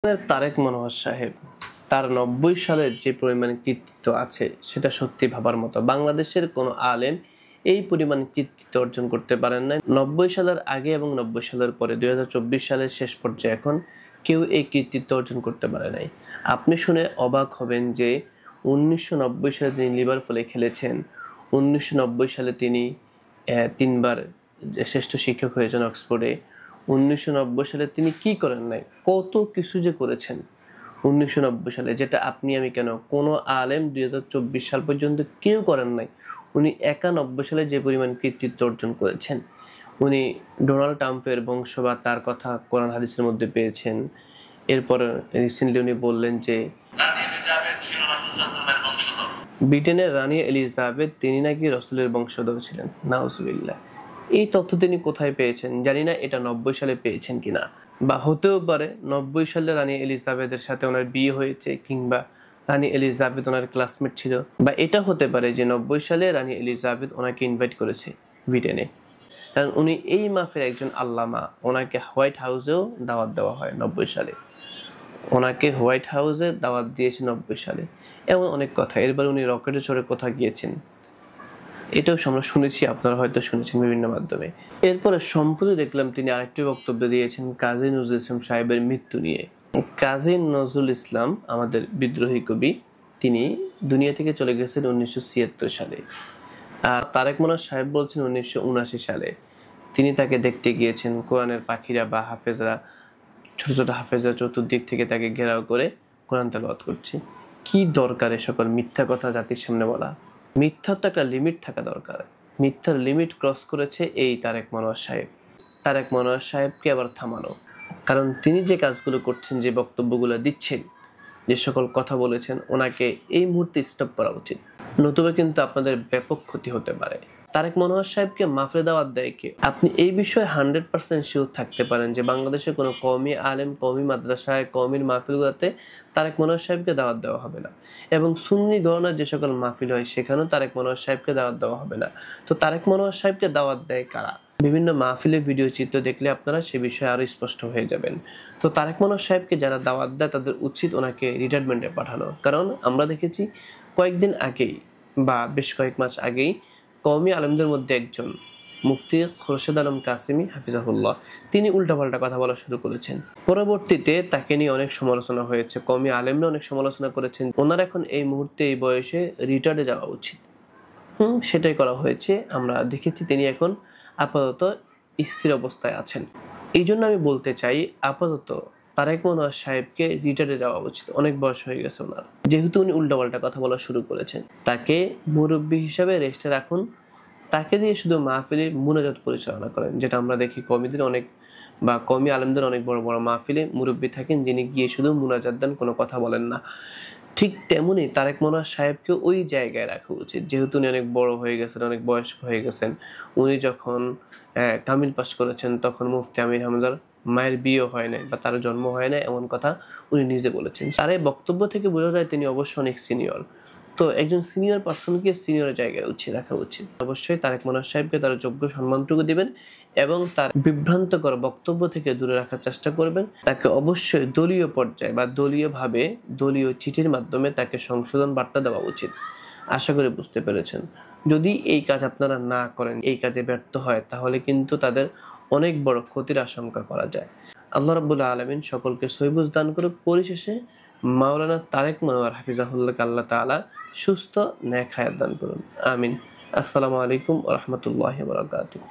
তারেক মনোহর সাহেব তার 90 সালের যে পরিমাণ কৃতিত্ব আছে সেটা সত্যি ভাবার মতো। বাংলাদেশের কোনো আলেম এই পরিমাণ কৃতিত্ব অর্জন করতে পারেন না। 90 সালের আগে এবং 90 সালের পরে 2024 সালের শেষ পর্যায়ে এখন কেউ এই কৃতিত্ব অর্জন করতে পারে নাই। আপনি শুনে অবাক হবেন যে 1990 সালে তিনি লিভারপুলে খেলেছেন, 1990 সালে তিনি 3 বার শ্রেষ্ঠ শিক্ষক হয়েছেন অক্সফোর্ডে। 1990 সালে তিনি কি করেন নাই, কত কিছু যে করেছেন 1990 সালে, যেটা আপনি আমি কেন কোনো আলেম 2024 সাল পর্যন্ত কেউ করেন নাই। উনি 91 সালে যে পরিমাণ কৃতিত্ব অর্জন করেছেন, উনি ডোনাল্ড ট্রাম্পের বংশ বা তার কথা কোরআন হাদিসের মধ্যে পেয়েছেন। এরপর রিসেন্টলি উনি বললেন যে ব্রিটেনের রানী এলিজাবেথ তিনি নাকি রসুলের বংশধর ছিলেন। নাউজুবিল্লাহ। এই তথ্য তিনি কোথায় পেয়েছেন জানি না, এটা 90 সালে পেয়েছেন কিনা, বা হতেও পারে 90 সালে রানী এলিজাবেথের সাথে ওনার বিয়ে হয়েছে, কিংবা রানী এলিজাবেথ ওনার ক্লাসমেট ছিল, বা এটা হতে পারে যে 90 সালে রানী এলিজাবেথ ওনাকে ইনভাইট করেছে ব্রিটেনে, কারণ উনি এই মাফের একজন আল্লামা। ওনাকে হোয়াইট হাউসেও দাওয়াত দেওয়া হয় 90 সালে, ওনাকে হোয়াইট হাউসে দাওয়াত দিয়েছে 90 সালে। এমন অনেক কথা। এরপর উনি রকেটে চড়ে কোথাও গিয়েছেন, এটাও আমরা শুনেছি, আপনারা হয়তো শুনেছেন বিভিন্ন মাধ্যমে। এরপরে সম্প্রতি দেখলাম তিনি আরেকটি বক্তব্য দিয়েছেন কাজী নজরুল ইসলাম সাহেবের মৃত্যু নিয়ে। কাজী নজরুল ইসলাম আমাদের বিদ্রোহী কবি, তিনি দুনিয়া থেকে চলে গেছেন 1976 সালে। আর তারেক মনোহর সাহেব বলছেন 1979 সালে তিনি তাকে দেখতে গিয়েছেন। কোরআনের পাখিরা বা হাফেজরা, ছোট ছোট হাফেজরা চতুর্দিক থেকে তাকে ঘেরাও করে কোরআন তেলাওয়াত করছে। কি দরকার এ সকল মিথ্যা কথা জাতির সামনে বলা? মিথ্যার তো একটা লিমিট থাকা দরকার। মিথ্যার লিমিট ক্রস করেছে এই তারেক মনোহর সাহেব। তারেক মনোহর সাহেবকে আবার থামানো, কারণ তিনি যে কাজগুলো করছেন, যে বক্তব্যগুলো দিচ্ছেন, যে সকল কথা বলেছেন, ওনাকে এই মুহূর্তে স্টপ করা উচিত, নতুবা কিন্তু আপনাদের ব্যাপক ক্ষতি হতে পারে। তারেক মনোহর সাহেবকে মাফরে দাওয়াত দেয় কে? আপনি এই বিষয়ে 100% শিওর থাকতে পারেন যে বাংলাদেশের কোনো কওমি আলেম, কওমি মাদ্রাসায়, কওমির মাহফিলগুলোতে তারেক মনোহর সাহেবকে দাওয়াত দেওয়া হবে না। এবং সুন্নি গণনার যে সকল মাহফিল হয় সেখানেও তারেক মনোহর সাহেবকে দাওয়াত দেওয়া হবে না। তো তারেক মনোহর সাহেবকে দাওয়াত দেয় কারা? বিভিন্ন মাহফিলের ভিডিও চিত্র দেখলে আপনারা সে বিষয়ে আরো স্পষ্ট হয়ে যাবেন। তো তারেক মনোহর সাহেবকে যারা দাওয়াত দেয় তাদের উচিত ওনাকে রিটায়ারমেন্টে পাঠানো। কারণ আমরা দেখেছি কয়েকদিন আগেই বা বেশ কয়েক মাস আগেই কওমি আলেমদের মধ্যে একজন মুফতি খোরশেদ আলম কাসেমি হাফিজাহুল্লাহ, তিনি উল্টাপাল্টা কথা বলা শুরু করেছেন। পরবর্তীতে তাকে নিয়ে অনেক সমালোচনা হয়েছে, কওমি আলেমরা অনেক সমালোচনা করেছেন। ওনার এখন এই মুহূর্তে এই বয়সে রিটায়ার্ডে যাওয়া উচিত। সেটাই করা হয়েছে। আমরা দেখেছি তিনি এখন আপাতত স্থির অবস্থায় আছেন। এই জন্য আমি বলতে চাই, আপাতত তারেক মনোহর সাহেবকে রিটায়ার্ডে যাওয়া উচিত। অনেক বয়স হয়ে গেছে ওনার, যেহেতু উনি উল্টাপাল্টা কথা বলা শুরু করেছেন। তাকে মুরব্বী হিসাবে রেস্টে রাখুন, তাকে দিয়ে শুধু মাহফিলে মুনাজাত পরিচালনা করেন, যেটা আমরা দেখি কওমিদের অনেক বা কওমি আলেমদের অনেক বড় বড় মাহফিলে মুরব্বী থাকেন, যিনি গিয়ে শুধু মুনাজাত দেন, কোনো কথা বলেন না। ঠিক তেমনি তারেক মনোহর সাহেবকে ওই জায়গায় রাখা উচিত, যেহেতু উনি অনেক বড় হয়ে গেছেন, অনেক বয়স্ক হয়ে গেছেন। উনি যখন কামিল পাস করেছেন তখন মুফতি আমির হামজার মায়ের বিয়ে হয় নাই বা তার জন্ম হয় না, এমন কথা উনি নিজে বলেছেন। তার এই বক্তব্য থেকে বোঝা যায় তিনি অবশ্য অনেক সিনিয়র। তো একজন সিনিয়র পার্সনকে সিনিয়র জায়গায় রাখা উচিত। অবশ্যই তারেক মনোহর সাহেবকে তার যোগ্য সম্মানটুকু দিবেন এবং তার বিভ্রান্তকর বক্তব্য থেকে দূরে রাখার চেষ্টা করবেন। তাকে অবশ্যই দলীয় পর্যায়ে বা দলীয়ভাবে দলীয় চিঠির মাধ্যমে তাকে সংশোধন বার্তা দেওয়া উচিত। আশা করি বুঝতে পেরেছেন। যদি এই কাজ আপনারা না করেন, এই কাজে ব্যর্থ হয়, তাহলে কিন্তু তাদের অনেক বড় ক্ষতির আশঙ্কা করা যায়। আল্লাহ রাব্বুল আলামিন সকলকে সহিবুঝ দান করুক। পরিশেষে মাওলানা তারেক মনোহর হাফিজাহুল্লাহকে আল্লাহ তাআলা সুস্থ নেক হায়াত দান করুন। আমিন। আসসালামু আলাইকুম ওয়া রাহমাতুল্লাহি ওয়া বারাকাতুহু।